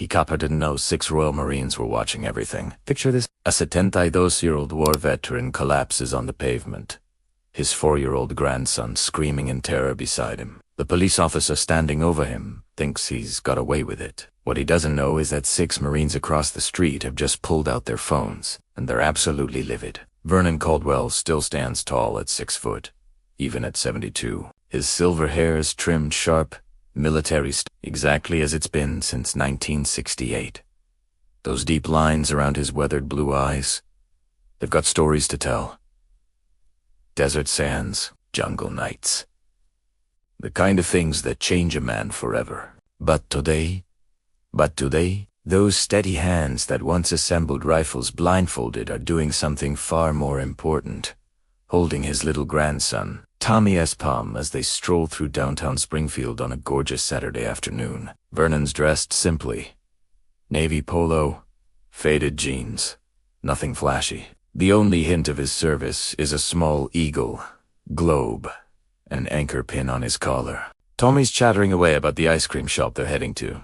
He copper didn't know 6 Royal Marines were watching everything. Picture this. A 72-year-old war veteran collapses on the pavement. His 4-year-old grandson screaming in terror beside him. The police officer standing over him thinks he's got away with it. What he doesn't know is that 6 Marines across the street have just pulled out their phones, and they're absolutely livid. Vernon Caldwell still stands tall at 6 foot, even at 72. His silver hair is trimmed sharp, military exactly as it's been since 1968. Those deep lines around his weathered blue eyes, they've got stories to tell. Desert sands, jungle nights. The kind of things that change a man forever. But today, those steady hands that once assembled rifles blindfolded are doing something far more important. Holding his little grandson, Tommy S. Palm, as they stroll through downtown Springfield on a gorgeous Saturday afternoon. Vernon's dressed simply. Navy polo, faded jeans, nothing flashy. The only hint of his service is a small eagle, globe, and an anchor pin on his collar. Tommy's chattering away about the ice cream shop they're heading to,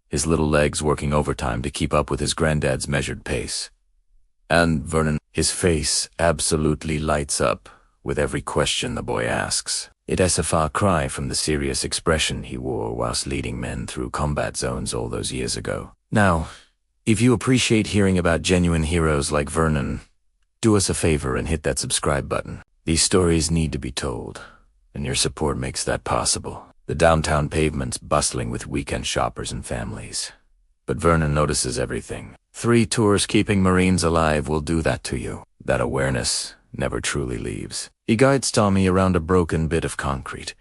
his little legs working overtime to keep up with his granddad's measured pace. And Vernon, his face absolutely lights up with every question the boy asks. It is a far cry from the serious expression he wore whilst leading men through combat zones all those years ago. Now, if you appreciate hearing about genuine heroes like Vernon, do us a favor and hit that subscribe button. These stories need to be told, and your support makes that possible. The downtown pavement's bustling with weekend shoppers and families. But Vernon notices everything. 3 tours keeping Marines alive will do that to you. That awareness never truly leaves. He guides Tommy around a broken bit of concrete.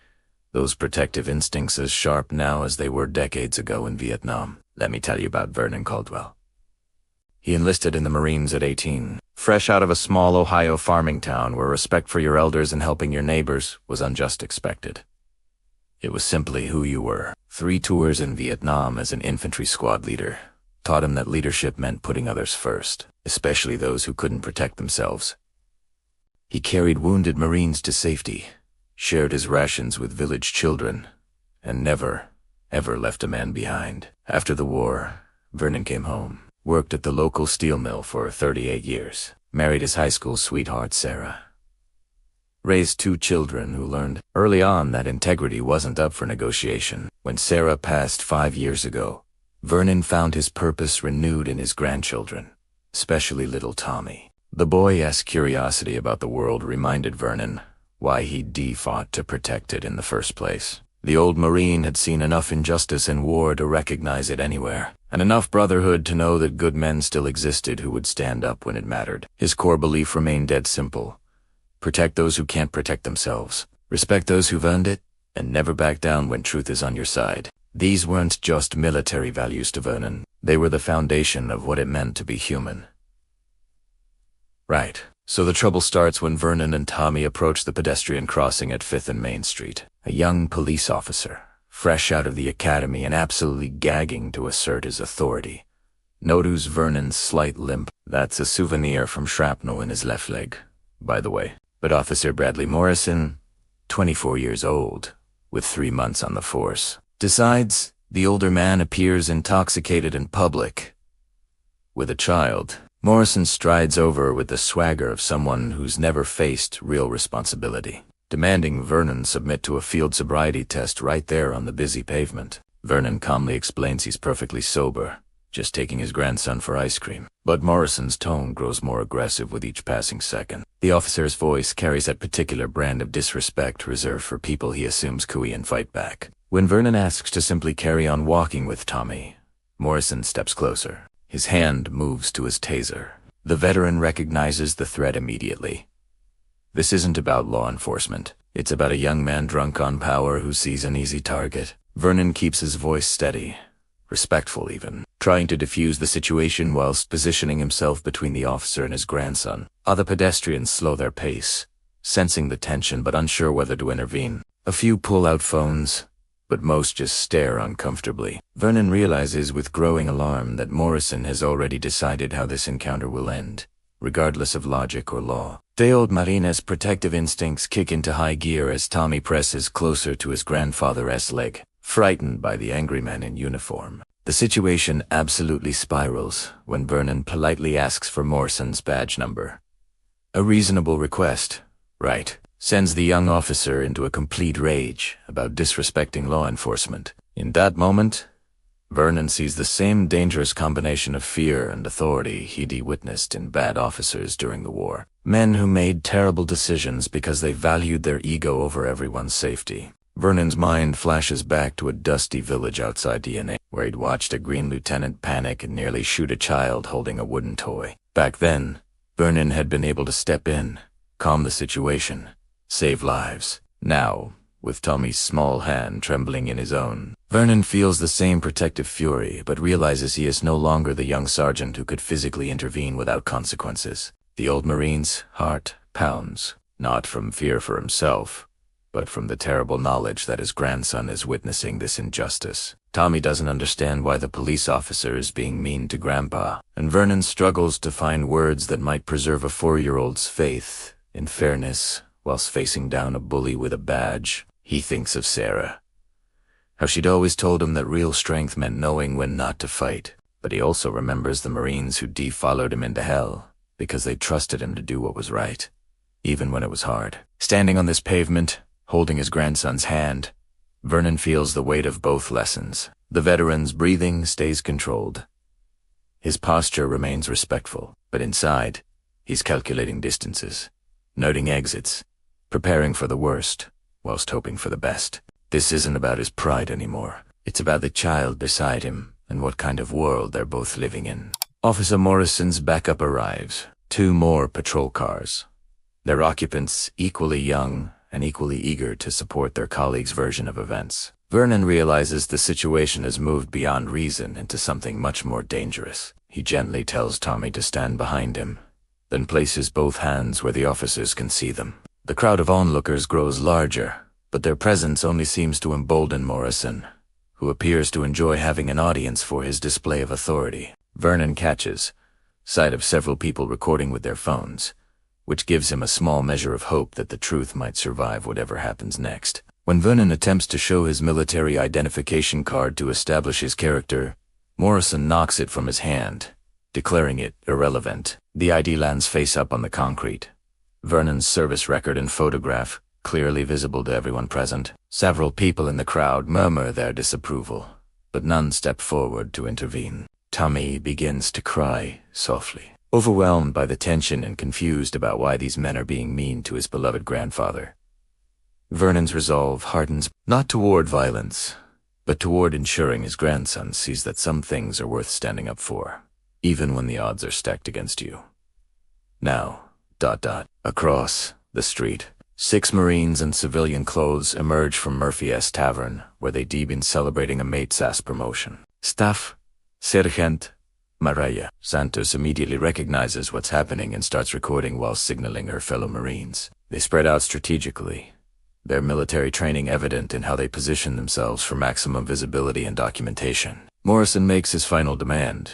Those protective instincts as sharp now as they were decades ago in Vietnam. Let me tell you about Vernon Caldwell. He enlisted in the Marines at 18, fresh out of a small Ohio farming town where respect for your elders and helping your neighbors was unjust expected. It was simply who you were. 3 tours in Vietnam as an infantry squad leader taught him that leadership meant putting others first, especially those who couldn't protect themselves. He carried wounded Marines to safety, shared his rations with village children, and never, ever left a man behind. After the war, Vernon came home, worked at the local steel mill for 38 years, married his high school sweetheart Sarah, raised 2 children who learned early on that integrity wasn't up for negotiation. When Sarah passed 5 years ago, Vernon found his purpose renewed in his grandchildren, especially little Tommy. The boy's curiosity about the world reminded Vernon why he fought to protect it in the first place. The old Marine had seen enough injustice in war to recognize it anywhere, and enough brotherhood to know that good men still existed who would stand up when it mattered. His core belief remained dead simple. Protect those who can't protect themselves. Respect those who've earned it, and never back down when truth is on your side. These weren't just military values to Vernon. They were the foundation of what it meant to be human. Right. So the trouble starts when Vernon and Tommy approach the pedestrian crossing at 5th and Main Street. A young police officer, fresh out of the academy and absolutely gagging to assert his authority, notices Vernon's slight limp. That's a souvenir from shrapnel in his left leg, by the way. But Officer Bradley Morrison, 24 years old, with 3 months on the force, decides the older man appears intoxicated in public with a child. Morrison strides over with the swagger of someone who's never faced real responsibility, demanding Vernon submit to a field sobriety test right there on the busy pavement. Vernon calmly explains he's perfectly sober, just taking his grandson for ice cream. But Morrison's tone grows more aggressive with each passing second. The officer's voice carries that particular brand of disrespect reserved for people he assumes cooey and fight back. When Vernon asks to simply carry on walking with Tommy, Morrison steps closer. His hand moves to his taser. The veteran recognizes the threat immediately. This isn't about law enforcement. It's about a young man drunk on power who sees an easy target. Vernon keeps his voice steady, respectful even, trying to defuse the situation whilst positioning himself between the officer and his grandson. Other pedestrians slow their pace, sensing the tension but unsure whether to intervene. A few pull out phones, but most just stare uncomfortably. Vernon realizes with growing alarm that Morrison has already decided how this encounter will end, regardless of logic or law. De old Marina's protective instincts kick into high gear as Tommy presses closer to his grandfather's leg, frightened by the angry man in uniform. The situation absolutely spirals when Vernon politely asks for Morrison's badge number. A reasonable request, right? Sends the young officer into a complete rage about disrespecting law enforcement. In that moment, Vernon sees the same dangerous combination of fear and authority he'd witnessed in bad officers during the war. Men who made terrible decisions because they valued their ego over everyone's safety. Vernon's mind flashes back to a dusty village outside DNA, where he'd watched a green lieutenant panic and nearly shoot a child holding a wooden toy. Back then, Vernon had been able to step in, calm the situation, save lives. Now, with Tommy's small hand trembling in his own, Vernon feels the same protective fury, but realizes he is no longer the young sergeant who could physically intervene without consequences. The old Marine's heart pounds, not from fear for himself, but from the terrible knowledge that his grandson is witnessing this injustice. Tommy doesn't understand why the police officer is being mean to Grandpa, and Vernon struggles to find words that might preserve a 4-year-old's faith in fairness whilst facing down a bully with a badge. He thinks of Sarah, how she'd always told him that real strength meant knowing when not to fight, but he also remembers the Marines who followed him into hell because they trusted him to do what was right, even when it was hard. Standing on this pavement, holding his grandson's hand, Vernon feels the weight of both lessons. The veteran's breathing stays controlled. His posture remains respectful, but inside, he's calculating distances, noting exits, preparing for the worst, whilst hoping for the best. This isn't about his pride anymore. It's about the child beside him and what kind of world they're both living in. Officer Morrison's backup arrives. 2 more patrol cars. Their occupants equally young and equally eager to support their colleagues' version of events. Vernon realizes the situation has moved beyond reason into something much more dangerous. He gently tells Tommy to stand behind him, then places both hands where the officers can see them. The crowd of onlookers grows larger, but their presence only seems to embolden Morrison, who appears to enjoy having an audience for his display of authority. Vernon catches sight of several people recording with their phones, which gives him a small measure of hope that the truth might survive whatever happens next. When Vernon attempts to show his military identification card to establish his character, Morrison knocks it from his hand, declaring it irrelevant. The ID lands face up on the concrete. Vernon's service record and photograph, clearly visible to everyone present. Several people in the crowd murmur their disapproval, but none step forward to intervene. Tommy begins to cry softly, overwhelmed by the tension and confused about why these men are being mean to his beloved grandfather. Vernon's resolve hardens, not toward violence, but toward ensuring his grandson sees that some things are worth standing up for, even when the odds are stacked against you. Now, across the street, 6 Marines in civilian clothes emerge from Murphy-S Tavern, where they'd been celebrating a mate's promotion. Staff Sergeant Mariah Santos immediately recognizes what's happening and starts recording while signaling her fellow Marines. They spread out strategically, their military training evident in how they position themselves for maximum visibility and documentation. Morrison makes his final demand.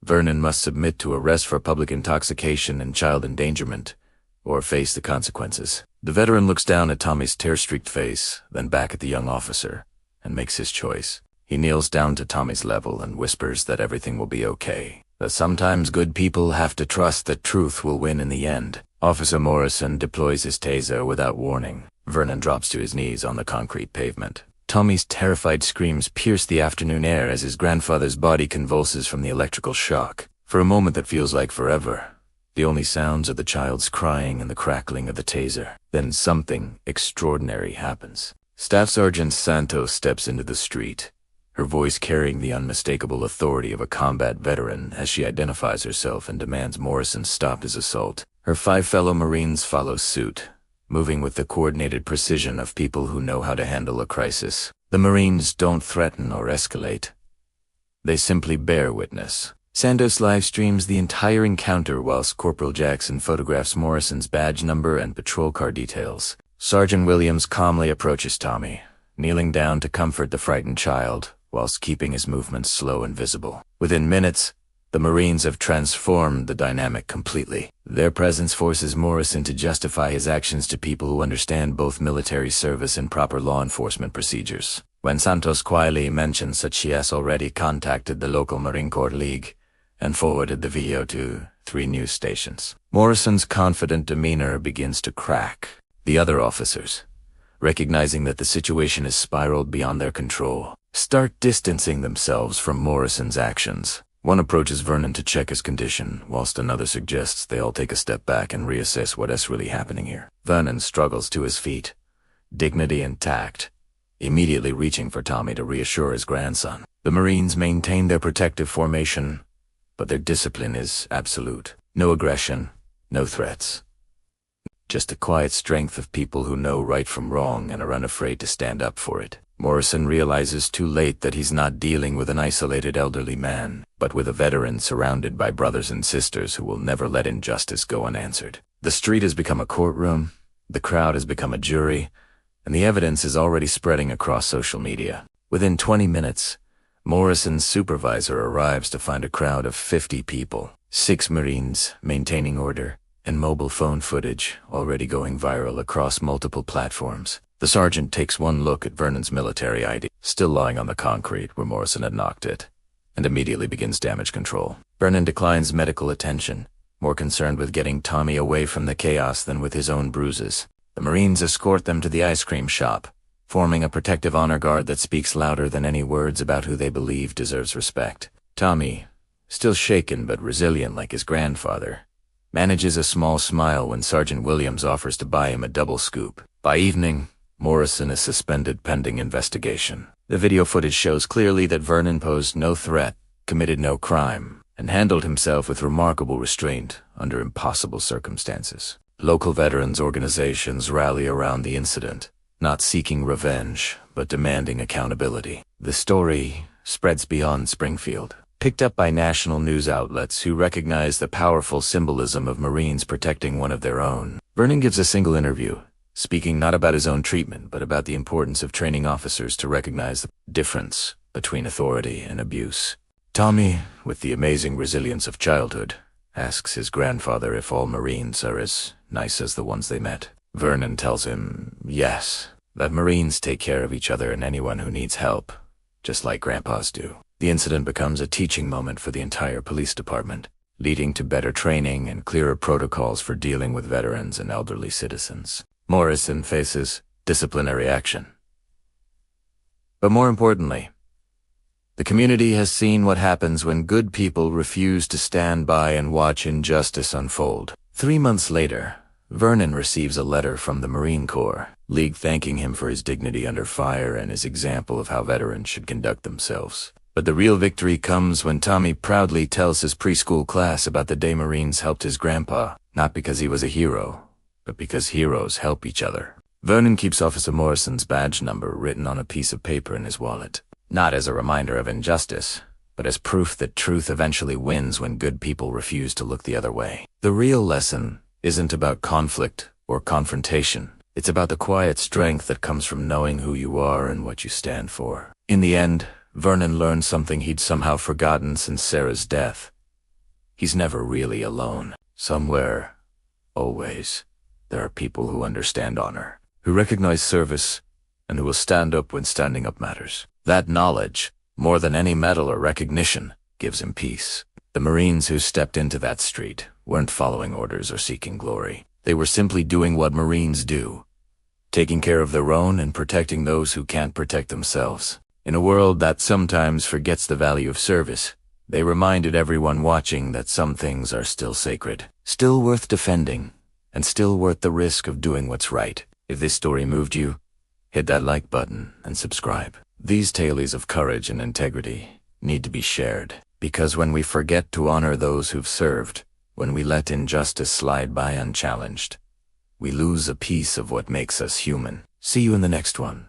Vernon must submit to arrest for public intoxication and child endangerment, or face the consequences. The veteran looks down at Tommy's tear-streaked face, then back at the young officer, and makes his choice. He kneels down to Tommy's level and whispers that everything will be okay, that sometimes good people have to trust that truth will win in the end. Officer Morrison deploys his taser without warning. Vernon drops to his knees on the concrete pavement. Tommy's terrified screams pierce the afternoon air as his grandfather's body convulses from the electrical shock. For a moment that feels like forever, the only sounds are the child's crying and the crackling of the taser. Then something extraordinary happens. Staff Sergeant Santos steps into the street, her voice carrying the unmistakable authority of a combat veteran as she identifies herself and demands Morrison stop his assault. Her 5 fellow Marines follow suit, moving with the coordinated precision of people who know how to handle a crisis. The Marines don't threaten or escalate. They simply bear witness. Santos live streams the entire encounter whilst Corporal Jackson photographs Morrison's badge number and patrol car details. Sergeant Williams calmly approaches Tommy, kneeling down to comfort the frightened child, whilst keeping his movements slow and visible. Within minutes, the Marines have transformed the dynamic completely. Their presence forces Morrison to justify his actions to people who understand both military service and proper law enforcement procedures. when Santos quietly mentions that she has already contacted the local Marine Corps League and forwarded the video to 3 news stations. Morrison's confident demeanor begins to crack. The other officers, recognizing that the situation has spiraled beyond their control, start distancing themselves from Morrison's actions. One approaches Vernon to check his condition, whilst another suggests they all take a step back and reassess what is really happening here. Vernon struggles to his feet, dignity intact, immediately reaching for Tommy to reassure his grandson. The Marines maintain their protective formation, but their discipline is absolute. No aggression, no threats. Just the quiet strength of people who know right from wrong and are unafraid to stand up for it. Morrison realizes too late that he's not dealing with an isolated elderly man, but with a veteran surrounded by brothers and sisters who will never let injustice go unanswered. The street has become a courtroom, the crowd has become a jury, and the evidence is already spreading across social media. Within 20 minutes, Morrison's supervisor arrives to find a crowd of 50 people, 6 Marines maintaining order, and mobile phone footage already going viral across multiple platforms. The sergeant takes one look at Vernon's military ID, still lying on the concrete where Morrison had knocked it, and immediately begins damage control. Vernon declines medical attention, more concerned with getting Tommy away from the chaos than with his own bruises. The Marines escort them to the ice cream shop, forming a protective honor guard that speaks louder than any words about who they believe deserves respect. Tommy, still shaken but resilient like his grandfather, manages a small smile when Sergeant Williams offers to buy him a double scoop. By evening, Morrison is suspended pending investigation. The video footage shows clearly that Vernon posed no threat, committed no crime, and handled himself with remarkable restraint under impossible circumstances. Local veterans organizations rally around the incident, not seeking revenge, but demanding accountability. The story spreads beyond Springfield, picked up by national news outlets who recognize the powerful symbolism of Marines protecting one of their own. Vernon gives a single interview, speaking not about his own treatment, but about the importance of training officers to recognize the difference between authority and abuse. Tommy, with the amazing resilience of childhood, asks his grandfather if all Marines are as nice as the ones they met. Vernon tells him, yes, that Marines take care of each other and anyone who needs help, just like grandpas do. The incident becomes a teaching moment for the entire police department, leading to better training and clearer protocols for dealing with veterans and elderly citizens. Morrison faces disciplinary action. But more importantly, the community has seen what happens when good people refuse to stand by and watch injustice unfold. 3 months later, Vernon receives a letter from the Marine Corps League thanking him for his dignity under fire and his example of how veterans should conduct themselves. But the real victory comes when Tommy proudly tells his preschool class about the day Marines helped his grandpa, not because he was a hero, but because heroes help each other. Vernon keeps Officer Morrison's badge number written on a piece of paper in his wallet, not as a reminder of injustice, but as proof that truth eventually wins when good people refuse to look the other way. The real lesson isn't about conflict or confrontation. It's about the quiet strength that comes from knowing who you are and what you stand for. In the end, Vernon learned something he'd somehow forgotten since Sarah's death. He's never really alone. Somewhere, always, there are people who understand honor, who recognize service, and who will stand up when standing up matters. That knowledge, more than any medal or recognition, gives him peace. The Marines who stepped into that street weren't following orders or seeking glory. They were simply doing what Marines do, taking care of their own and protecting those who can't protect themselves. In a world that sometimes forgets the value of service, they reminded everyone watching that some things are still sacred, still worth defending, and still worth the risk of doing what's right. If this story moved you, hit that like button and subscribe. These tales of courage and integrity need to be shared, because when we forget to honor those who've served, when we let injustice slide by unchallenged, we lose a piece of what makes us human. See you in the next one.